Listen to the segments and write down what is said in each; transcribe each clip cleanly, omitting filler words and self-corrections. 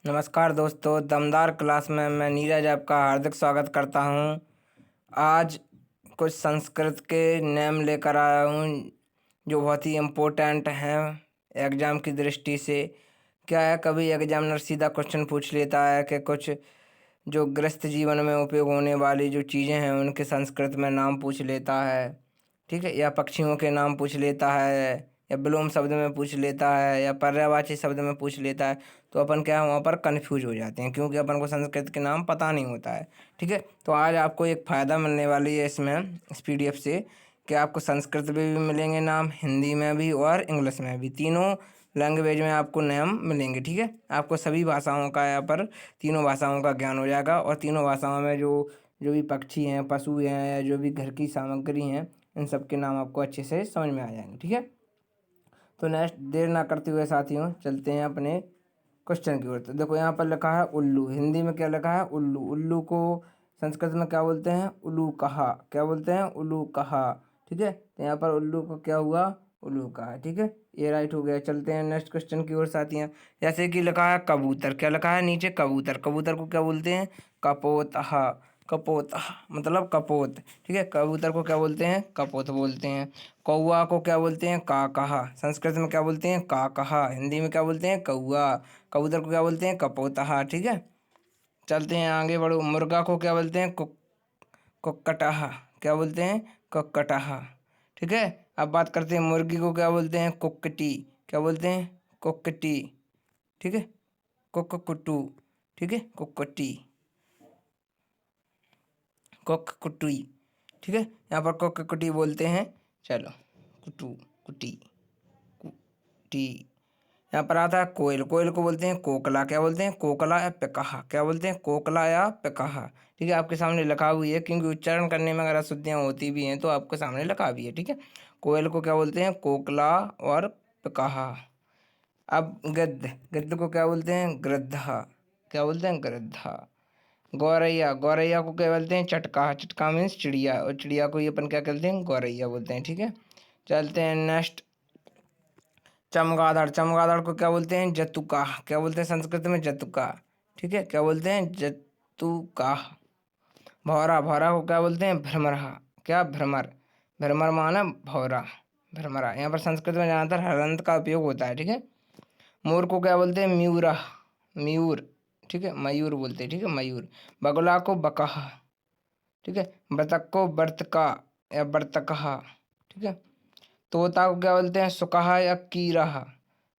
नमस्कार दोस्तों, दमदार क्लास में मैं नीरज आपका हार्दिक स्वागत करता हूँ। आज कुछ संस्कृत के नेम लेकर आया हूँ जो बहुत ही इम्पोर्टेंट हैं एग्ज़ाम की दृष्टि से। क्या है, कभी एग्जामिनर सीधा क्वेश्चन पूछ लेता है कि कुछ जो गृहस्थ जीवन में उपयोग होने वाली जो चीज़ें हैं उनके संस्कृत में नाम पूछ लेता है, ठीक है, या पक्षियों के नाम पूछ लेता है, या विलोम शब्द में पूछ लेता है, या पर्यायवाची शब्द में पूछ लेता है। तो अपन क्या है, वहाँ पर कन्फ्यूज हो जाते हैं क्योंकि अपन को संस्कृत के नाम पता नहीं होता है। ठीक है, तो आज आपको एक फ़ायदा मिलने वाली है इसमें, इस पीडीएफ से, कि आपको संस्कृत में भी मिलेंगे नाम, हिंदी में भी और इंग्लिश में भी, तीनों लैंग्वेज में आपको नाम मिलेंगे। ठीक है, आपको सभी भाषाओं का यहाँ पर तीनों भाषाओं का ज्ञान हो जाएगा और तीनों भाषाओं में जो जो भी पक्षी हैं, पशु हैं, या जो भी घर की सामग्री हैं, इन सब के नाम आपको अच्छे से समझ में आ जाएंगे। ठीक है, तो नेक्स्ट देर ना करते हुए साथियों चलते हैं अपने क्वेश्चन की ओर। तो देखो यहाँ पर लिखा है उल्लू, हिंदी में क्या लिखा है, उल्लू। उल्लू को संस्कृत में क्या बोलते हैं, उल्लू कहा। क्या बोलते हैं, उल्लू कहा। ठीक है, तो यहाँ पर उल्लू को क्या हुआ, उल्लू कहा। ठीक है, ये राइट हो गया। चलते हैं नेक्स्ट क्वेश्चन की ओर साथियों। जैसे कि लिखा है कबूतर, क्या लिखा है नीचे, कबूतर। कबूतर को क्या बोलते हैं, कपोतहा। कपोतहा मतलब कपोत। ठीक है, कबूतर को क्या बोलते हैं, कपोत बोलते हैं। कौआ को क्या बोलते हैं, काकहा। संस्कृत में क्या बोलते हैं, काकहा। हिंदी में क्या बोलते हैं, कौआ। कबूतर को क्या बोलते हैं, कपोतहा। ठीक है, चलते हैं आगे बढ़ो। मुर्गा को क्या बोलते हैं, कुक्कटहा। क्या बोलते हैं, कुक्कटहा। ठीक है, अब बात करते हैं मुर्गी को क्या बोलते हैं, कुक्कटी। क्या बोलते हैं, कुक्कटी। ठीक है, कुक्कुटू। ठीक है, कुक्कटी, कुक्कुटी। ठीक है, यहाँ पर कुक्कुटी बोलते हैं। चलो, कुटू, कुटी, कुटी। यहाँ पर आता है कोयल। कोयल को बोलते हैं कोकला। क्या बोलते हैं, कोकला या पिकहा। क्या बोलते हैं, कोकला या पिकहा। ठीक है, आपके सामने लिखा हुई है क्योंकि उच्चारण करने में अगर अशुद्धियाँ होती भी हैं तो आपके सामने लिखा भी है। ठीक है, कोयल को क्या बोलते हैं, कोकला और पिकहा। अब गिद्ध, गिद्ध को क्या बोलते हैं, गृद्धा। क्या बोलते हैं, गृद्धा। गौरैया, गौरैया को क्या बोलते हैं, चटका। चटका मीन्स चिड़िया, और चिड़िया को ही अपन क्या कहते हैं, गौरैया बोलते हैं। ठीक है, चलते हैं नेक्स्ट। चमगादड़, चमगादड़ को क्या बोलते हैं, जतुका। क्या बोलते हैं संस्कृत में, जतुका। ठीक है, क्या बोलते हैं, जतुका। भौरा, भौरा को क्या बोलते हैं, भ्रमरा। क्या, भ्रमर। भ्रमर माना भौरा, भ्रमरा। यहाँ पर संस्कृत में ज़्यादातर हरंत का उपयोग होता है। ठीक है, मोर को क्या बोलते हैं, मयूरा, मयूर। ठीक है, मयूर बोलते हैं। ठीक है, मयूर। बगुला को बकहा। ठीक है, बतख को बर्तका या बर्तकहा। ठीक है, तोता को क्या बोलते हैं, सुकहा या कीरहा।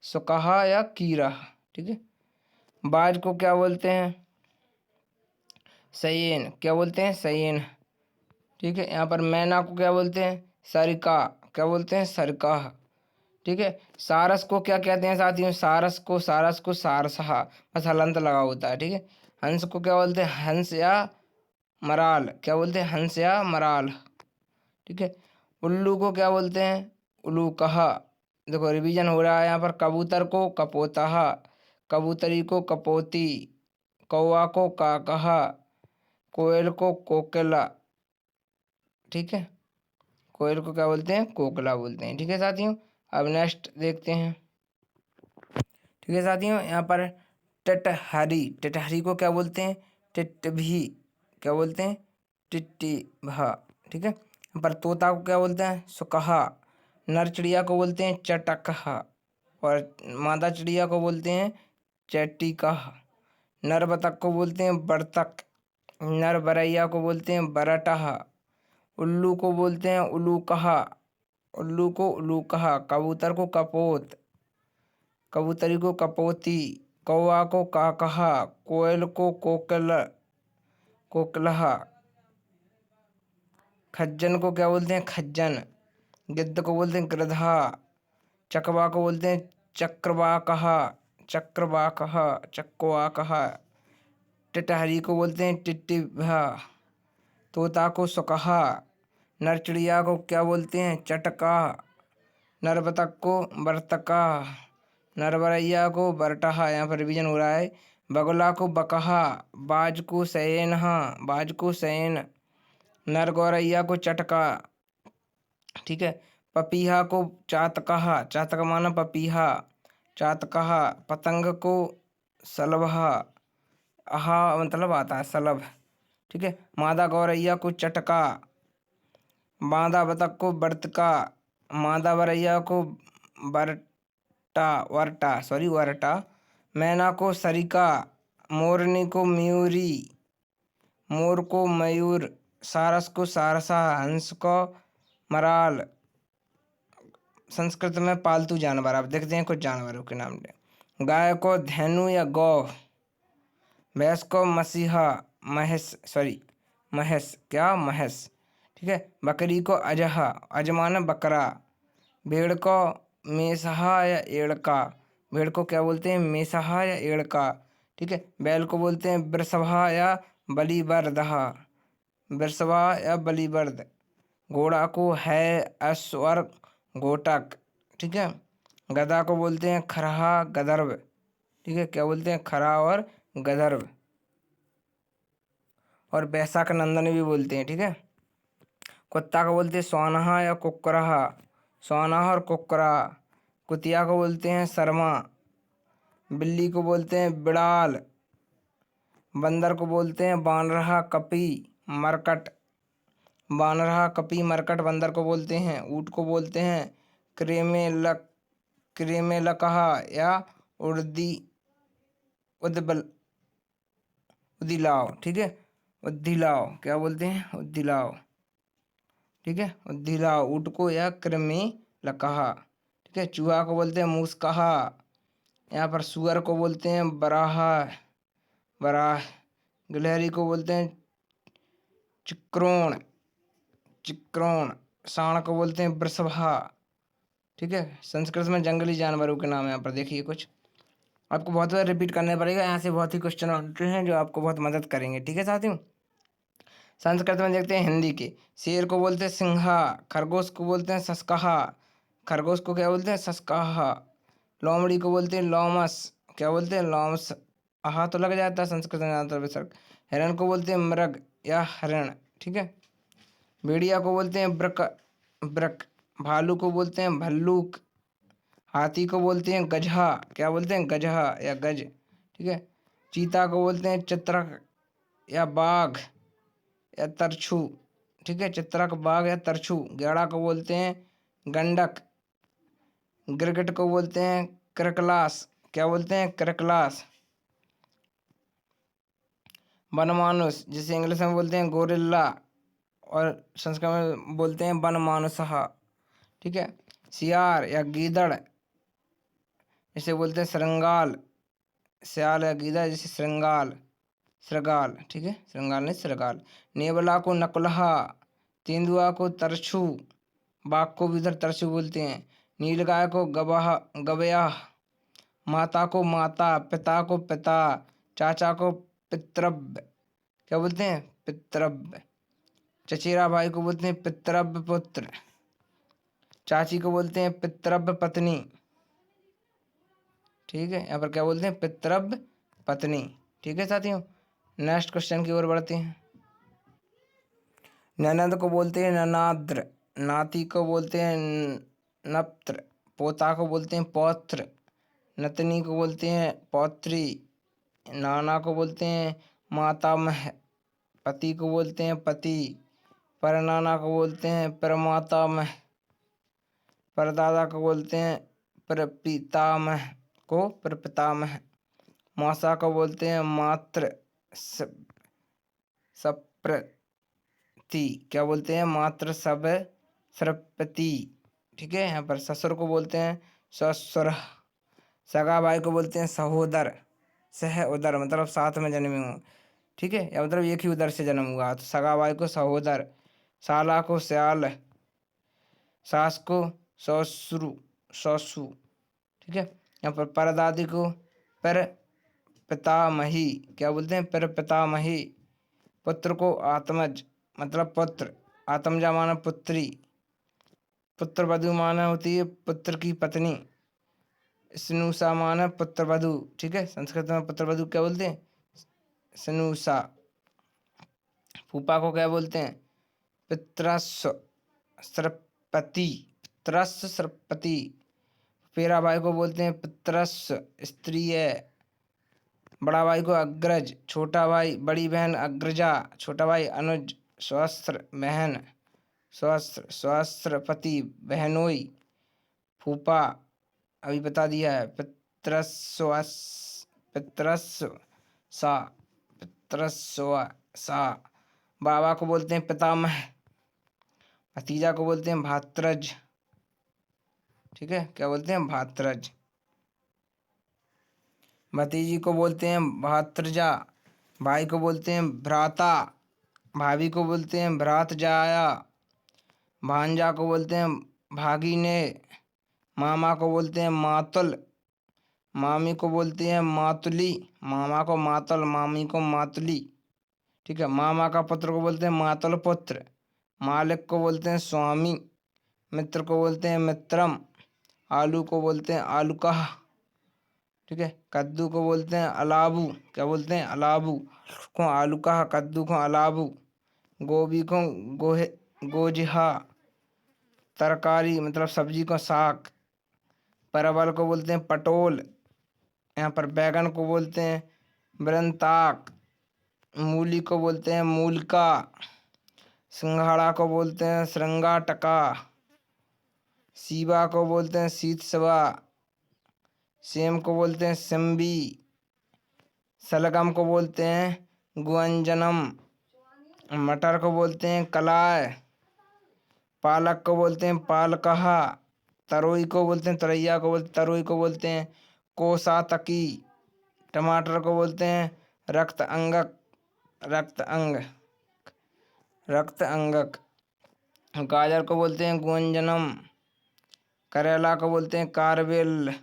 सुकहा या कीरहा। ठीक है, बाज को क्या बोलते हैं, सयेन। क्या बोलते हैं, सयेन। ठीक है, यहाँ पर मैना को क्या बोलते हैं, सरिका। क्या बोलते हैं, सरका। ठीक है, सारस को क्या कहते हैं साथियों, सारस को, सारस को सारसहा, बस हलंत लगा होता है। ठीक है, हंस को क्या बोलते हैं, हंस या मराल। क्या बोलते हैं, हंस या मराल। ठीक है, उल्लू को क्या बोलते हैं, उल्लू कहा। देखो रिवीजन हो रहा है यहाँ पर। कबूतर को कपोतहा, कबूतरी को कपोती, कौवा को काकहा, कोयल को कोकिला। ठीक है, कोयल को क्या बोलते हैं, कोकला बोलते हैं। ठीक है साथियों, अब नेक्स्ट देखते हैं। ठीक है साथियों, यहाँ पर टिटहरी, टिटहरी को क्या बोलते हैं, टिटभी। क्या बोलते हैं, टिटिभा। ठीक है, यहाँ पर तोता को क्या बोलते हैं, सुकहा। नर चिड़िया को बोलते हैं चटकहा और मादा चिड़िया को बोलते हैं चटिकहा। नर बतख को बोलते हैं बरतक। नर बरैया को बोलते हैं बरटहा। उल्लू को बोलते हैं उल्लूकहा, उल्लू को उल्लूकहा। कबूतर को कपोत, कबूतरी को कपोती। कौवा को काकहा, कोयल को कोकिल, कोकिलहा। खज्जन को क्या बोलते हैं, खज्जन। गिद्ध को बोलते हैं गृधा। चकवा को बोलते हैं चक्रवाकहा, चक्रवाकहा, चक्वाकहा। टिटहरी को बोलते हैं टिटिभा। तोता को सुकहा। नर चिड़िया को क्या बोलते हैं, चटका। नर बतख को बरतका। नर बरैया को बरटहा। यहाँ पर रिवीजन हो रहा है। बगुला को बकहा, बाज को सैनहा, बाज को सैन। नर गौरैया को चटका। ठीक है, पपीहा को चातकहा, चातक माना पपीहा, चातकहा। पतंग को सलभा, आहा मतलब आता है सलभ। ठीक है। मादा गौरैया को चटका, बांधा बतख को बर्तका, मादा बरैया को बरटा वरटा सॉरी वरटा, मैना को सरिका, मोरनी को मयूरी, मोर को मयूर, सारस को सारसा, हंस को मराल। संस्कृत में पालतू जानवर, आप देखते हैं कुछ जानवरों के नाम ले। गाय को धेनु या गौ, भैंस को मसीहा, महेश क्या महेश। ठीक है। बकरी को अजहा, अजमाना बकरा। भेड़ को मेसहा या एड़का, भेड़ को क्या बोलते हैं, मेसहा या एड़का। ठीक है। बैल को बोलते हैं वृषभा या बलिवर्दहा, वृषभा या बलिवर्द। घोड़ा को है अश्वर घोटक। ठीक है। गधा को बोलते हैं खरहा गधर्व। ठीक है। क्या बोलते हैं, खरा और गधर्व। और बैसाख नंदन भी बोलते हैं। ठीक है। कुत्ता को बोलते हैं सोनहा या कुकरहा, सोनहा और कुकरा। कुतिया को बोलते हैं शर्मा। बिल्ली को बोलते हैं बिड़ाल। बंदर को बोलते हैं बानरहा कपी मरकट, बानरहा कपी मरकट बंदर को बोलते हैं। ऊँट को बोलते हैं क्रेमेलकहा या उर्दी उदबल उदिलाव। ठीक है। उद्दिलाव क्या बोलते हैं, उद्दिलाव। ठीक है। उद्दिलाव ऊँट को या क्रेमेलकहा। ठीक है। चूहा को बोलते हैं मूसकहा। यहाँ पर सुअर को बोलते हैं बराहा बराह। गिलहरी को बोलते हैं चिक्रोण चिक्रोण। सांड को बोलते हैं वृषभा। ठीक है। संस्कृत में जंगली जानवरों के नाम यहाँ पर देखिए कुछ, आपको बहुत बार रिपीट करना पड़ेगा। यहाँ से बहुत ही क्वेश्चन आते हैं जो आपको बहुत मदद करेंगे। ठीक है साथियों। संस्कृत में देखते हैं हिंदी के। शेर को बोलते हैं सिंहा, खरगोश को बोलते हैं सस्कहा, खरगोश को क्या बोलते हैं, सस्कहा। लोमड़ी को बोलते हैं लोमस, क्या बोलते हैं, लोमस। आहा तो लग जाता है संस्कृत में ज़्यादातर विसर्ग। हिरण को बोलते हैं मृग या हरण। ठीक है। भेड़िया को बोलते हैं ब्रक ब्रक। भालू को बोलते हैं भल्लूक। हाथी को बोलते हैं गजहा, क्या बोलते हैं, गजहा या गज। ठीक है। चीता को बोलते हैं चित्रक या बाघ या तरछू। ठीक है। चित्रक, बाघ या तरछू। गैड़ा को बोलते हैं गंडक। गिरगिट को बोलते हैं क्रिकलास, क्या बोलते हैं, क्रिकलास। वनमानुस जिसे इंग्लिश में बोलते हैं गोरिल्ला और संस्कृत में बोलते हैं वनमानुसहा। ठीक है। सियार या गीदड़ इसे बोलते हैं श्रृंगाल, सियाल या गीदड़ जिसे श्रृंगाल श्रृगाल। ठीक है। श्रृंगाल नहीं श्रृगाल। नेवला को नकुलहा, तेंदुआ को तरछू, बाघ को भी इधर तरछू बोलते हैं। नीलगाय को गवया, माता को माता, पिता को पिता, चाचा को पितृव्य, क्या बोलते हैं, पितृव्य। चचेरा भाई को बोलते हैं पितृव्य पुत्र। चाची को बोलते हैं पितृव्य पत्नी। ठीक है। यहाँ पर क्या बोलते हैं, पितृव्य पत्नी। ठीक है साथियों। नेक्स्ट क्वेश्चन की ओर बढ़ते हैं। ननद को बोलते हैं ननाद्र, नाती को बोलते हैं नप्त्र, पोता को बोलते हैं पौत्र, नतनी को बोलते हैं पौत्री, नाना को बोलते हैं मातामह, पति को बोलते हैं पति, परनाना को बोलते हैं परमातामह, परदादा को बोलते हैं प्रपितामह को प्रपितामह, मौसा को बोलते हैं मातृ सप्रति, क्या बोलते हैं, मातृ सब सरपति। ठीक है। यहाँ पर ससुर को बोलते हैं ससुर, सगा भाई को बोलते हैं सहोदर, सह उदर मतलब साथ में जन्मे हूँ। ठीक है। या मतलब एक ही उदर से जन्म हुआ तो सगा भाई को सहोदर, साला को स्याल, सास को ससुरु ससु। ठीक है। यहाँ पर परदादी को पर पितामही, क्या बोलते हैं, पर पितामही। पुत्र को आत्मज मतलब पुत्र, आत्मजा माना पुत्री, पुत्र वधु माना होती है पुत्र की पत्नी, स्नुषा माना पुत्र वधु। ठीक है। संस्कृत में पुत्र वधु क्या बोलते हैं, स्नुषा। फूफा को क्या बोलते हैं, पितृस्व सरपति, पितृस्व सरपति। फेरा भाई को बोलते हैं पितृस्व स्त्रीय। बड़ा भाई को अग्रज, छोटा भाई, बड़ी बहन अग्रजा, छोटा भाई अनुज, सहस्त्र बहन, सहस्त्रपति बहनोई, फूफा अभी बता दिया है, पितरस्व सा, पितरस्व सा। बाबा को बोलते हैं पितामह, भतीजा को बोलते हैं भात्रज। ठीक है, क्या बोलते हैं? भात्रज। भतीजी को बोलते हैं भात्रजा, भाई को बोलते हैं भ्राता, भाभी को बोलते हैं भ्रातजाया, भांजा को बोलते हैं भागिने, मामा को बोलते हैं मातुल, मामी को बोलते हैं मातुली, मामा को मातल, मामी को मातुली। ठीक है, मामा का पुत्र को बोलते हैं मातल पुत्र, मालिक को बोलते हैं स्वामी, मित्र को बोलते हैं मित्रम, आलू को बोलते हैं आलूकाह। ठीक है, कद्दू को बोलते हैं अलाबू, क्या बोलते हैं? अलाबू। को आलूकाह, कद्दू को अलाबू। गोभी को गोहे गोजिहा, तरकारी मतलब सब्जी को साग। परवल को बोलते हैं पटोल, यहाँ पर बैगन को बोलते हैं बृंताक, मूली को बोलते हैं मूलका, सिंघाड़ा को बोलते हैं श्रृंगाटका, सीबा को बोलते हैं शीतसवा, सेम को बोलते हैं सिम्बी, सलगम को बोलते हैं गुअंजनम, मटर को बोलते हैं कलाय, पालक को बोलते हैं पालकहा, तरोई को बोलते हैं तरैया को बोलते तरोई को बोलते हैं कोसातकी, टमाटर को बोलते हैं रक्त अंगक, रक्त अंग, रक्त अंगक, गाजर को बोलते हैं गुंजनम, करेला को बोलते हैं कारबिल,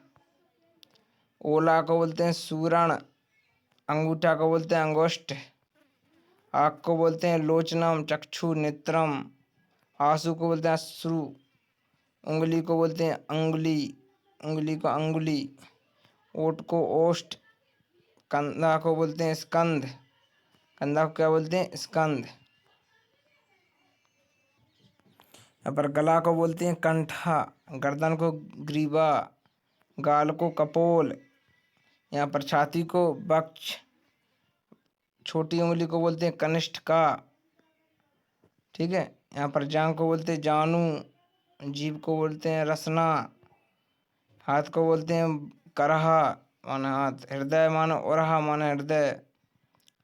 ओला को बोलते हैं सूरण, अंगूठा को बोलते हैं अंगुष्ठ, आँख को बोलते हैं लोचनम, चक्षु नेत्रम, आंसू को बोलते हैं अश्रु, उंगली को बोलते हैं अंगुली, उंगली को अंगुली, ओट को ओष्ठ, कंधा को बोलते हैं स्कंध, कंधा को क्या बोलते हैं? स्कंध। यहाँ पर गला को बोलते हैं कंठा, गर्दन को ग्रीवा, गाल को कपोल, यहाँ पर छाती को वक्ष, छोटी उंगली को बोलते हैं कनिष्ठिका। ठीक है, यहाँ पर जांघ को बोलते हैं जानू, जीभ को बोलते हैं रसना, हाथ को बोलते हैं करहा माने हाथ, हृदय माने उरहा माने हृदय,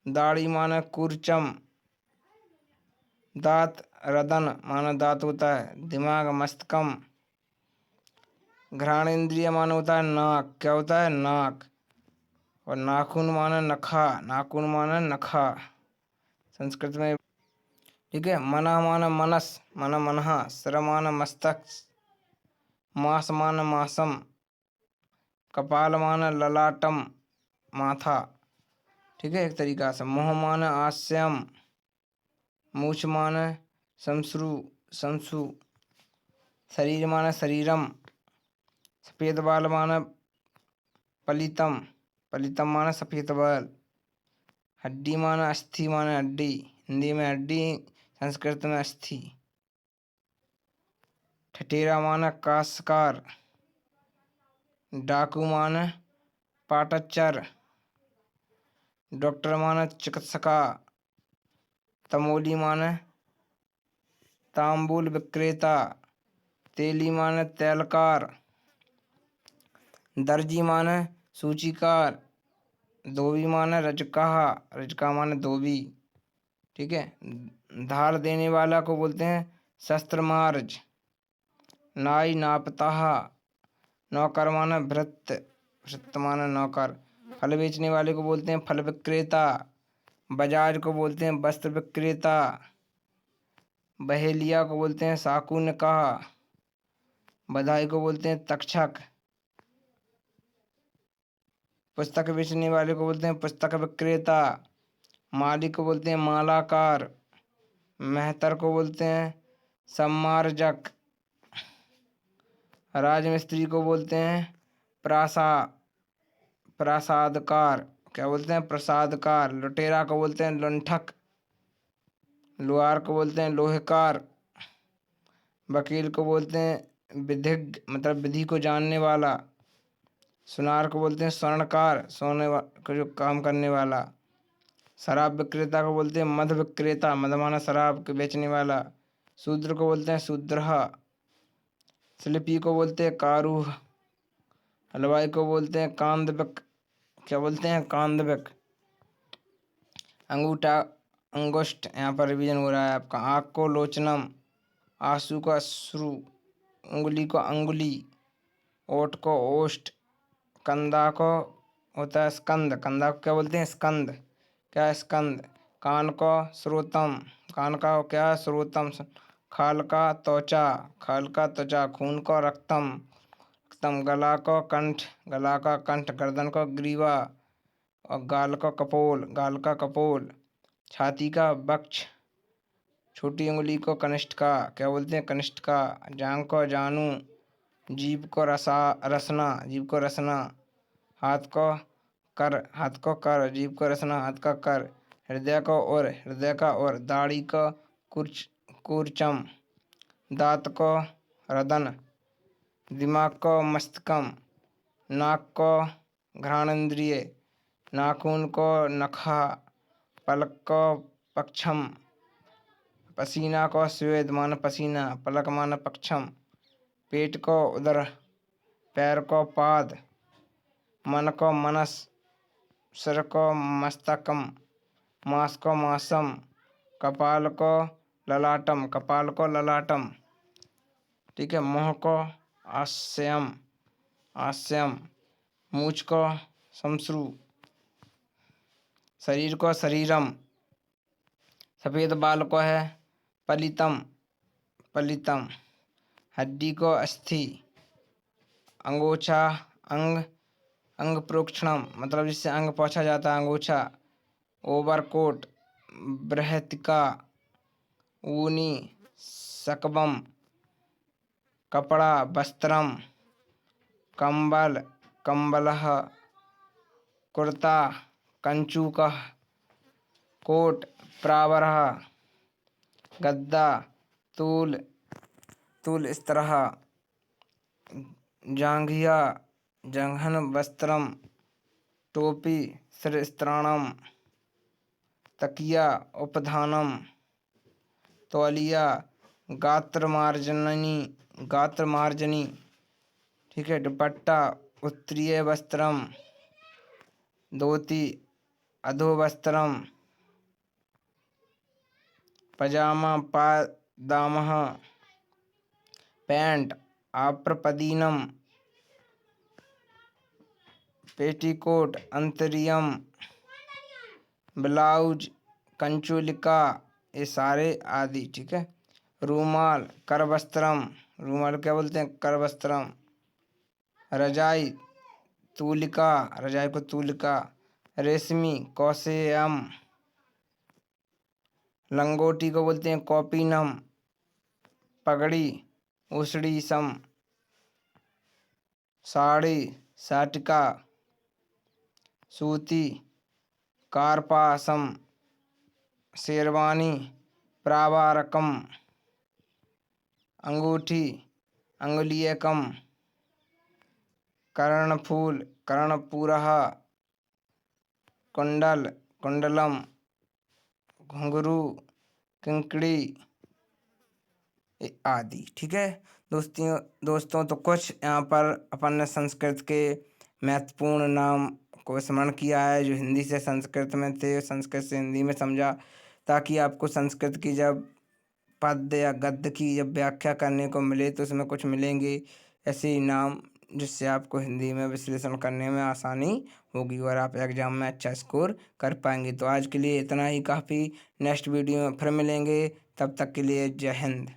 दाढ़ी माने कुरचम, दांत रदन माने दांत होता है, दिमाग मस्तकम, घ्राणेन्द्रिय माने होता है नाक, क्या होता है? नाक, और नाखून माने नखा, नाखून माने नखा संस्कृत में। ठीक है, मना माने मनस, माना मनहा, सिर माने मस्तक, मास माने मासम, कपाल माने ललाटम माथा। ठीक है, एक तरीका से। मुँह माने आस्यम, मूछ माने शमश्रु शमशु, शरीर माने शरीरम, सफेद बाल माने पलितम, पलितम माने सफेद बाल, हड्डी माने अस्थि माने हड्डी, हिंदी में हड्डी, संस्कृत में अस्थि, ठठेरा माने काशकार, डाकू माने पाटचर, डॉक्टर माने चिकित्सका, तमोली माने तांबूल विक्रेता, तेली माने तैलकार, दर्जी माने सूचीकार, धोबी माने रजकाहा, रजका माने धोबी। ठीक है, धार देने वाला को बोलते हैं शस्त्र मार्ज, नाई नापताहा, नौकर माने भृत्य, भृत्य माने नौकर, फल बेचने वाले को बोलते हैं फल विक्रेता, बाजार को बोलते हैं वस्त्र विक्रेता, बहेलिया को बोलते हैं शाकुन का, बधाई को बोलते हैं तक्षक, पुस्तक बेचने वाले को बोलते हैं पुस्तक विक्रेता, माली को बोलते हैं मालाकार, मेहतर को बोलते हैं सम्मार्जक, राजमिस्त्री को बोलते हैं प्रसादकार, क्या बोलते हैं? प्रसादकार, लुटेरा को बोलते हैं लुंठक, लोहार को बोलते हैं लोहेकार, वकील को बोलते हैं विधिज्ञ मतलब विधि को जानने वाला, सुनार को बोलते हैं स्वर्णकार, सोने को जो काम करने वाला। शराब विक्रेता को बोलते हैं मद विक्रेता, मदमाना शराब के बेचने वाला। शूद्र को बोलते हैं शूद्रहा। शिल्पी को बोलते हैं कारूह। हलवाई को बोलते हैं कांदबिक। क्या बोलते हैं? कांदबिक। अंगूठा अंगुष्ठ, यहाँ पर रिवीजन हो रहा है आपका। आँख को लोचनम, आंसू को अश्रु, उंगली को अंगुली, ओठ को ओष्ठ, कंधा को होता है स्कंद, कंधा को क्या बोलते हैं? स्कंद। क्या है? स्कंद। कान को श्रोतम, कान का क्या? श्रोतम। खाल का त्वचा, खाल का त्वचा। खून को रक्तम, रक्तम। गला को कंठ, गला का कंठ। गर्दन को ग्रीवा और गाल का कपोल, गाल का कपोल। छाती का वक्ष, छोटी उंगली को कनिष्ठिका, क्या बोलते हैं? कनिष्ठिका। जांघ को जानू, जीभ को रसना, जीभ को रसना। हाथ को कर, हाथ को कर। जीभ को रसना, हाथ का कर। हृदय को और, हृदय का और। दाढ़ी को कूर्चम, दांत को रदन। दिमाग को मस्तिष्कम, नाक को घ्राणेन्द्रिय, नाखून को नखा। पलक को पक्षम, पसीना को स्वेद मान पसीना, पलक मान पक्षम। पेट को उदर, पैर को पाद, मन को मनस, सिर को मस्तकम, मांस को मासम। कपाल को ललाटम, कपाल को ललाटम। ठीक है। मुँह को आस्यम, आस्यम। मूछ को शमश्रु, शरीर को शरीरम। सफ़ेद बाल को है पलितम, पलितम। हड्डी को अस्थि। अंगोछा अंग, अंग प्रोक्षणम, मतलब जिससे अंग पोंछा जाता है, अंगोछा। ओवरकोट, बृहतिका, ऊनी, सकबम। कपड़ा, वस्त्रम। कंबल, कंबलः। कुर्ता, कंचूकः। कोट, प्रावरः। गद्दा, तूल, तूल इस तरह। जांघिया, जंघन वस्त्रम। टोपी, शिरस्त्राणम। तकिया, उपधानम। तौलिया, गात्रमार्जनी, गात्रमार्जनी। ठीक है। दुपट्टा, उत्तरीय वस्त्रम। धोती, अधोवस्त्रम। पजामा, पायदामः। पैंट, आप्रपदीनम। पेटीकोट, अंतरियम। ब्लाउज, कंचुलिका, ये सारे आदि। ठीक है। रूमाल, करवस्त्रम, रूमाल क्या बोलते हैं? करवस्त्रम। रजाई, तूलिका, रजाई को तूलिका। रेशमी, कौशेयम। लंगोटी को बोलते हैं कौपीनम। पगड़ी, उषडीसम। साड़ी, साटिका। सूती, कार्पासम। शेरवानी, प्रावारकम। अंगूठी, अंगुलीयकम। कर्णफूल, कर्णपूरः। कुंडल, कुंडलम। घुंघरू, किंकड़ी आदि। ठीक है दोस्तों, तो कुछ यहाँ पर अपन ने संस्कृत के महत्वपूर्ण नाम को स्मरण किया है जो हिंदी से संस्कृत में थे, संस्कृत से हिंदी में समझा, ताकि आपको संस्कृत की जब पद्य या गद्य की जब व्याख्या करने को मिले तो उसमें कुछ मिलेंगे ऐसे ही नाम जिससे आपको हिंदी में विश्लेषण करने में आसानी होगी और आप एग्जाम में अच्छा स्कोर कर पाएंगे। तो आज के लिए इतना ही काफ़ी। नेक्स्ट वीडियो में फिर मिलेंगे, तब तक के लिए जय हिंद।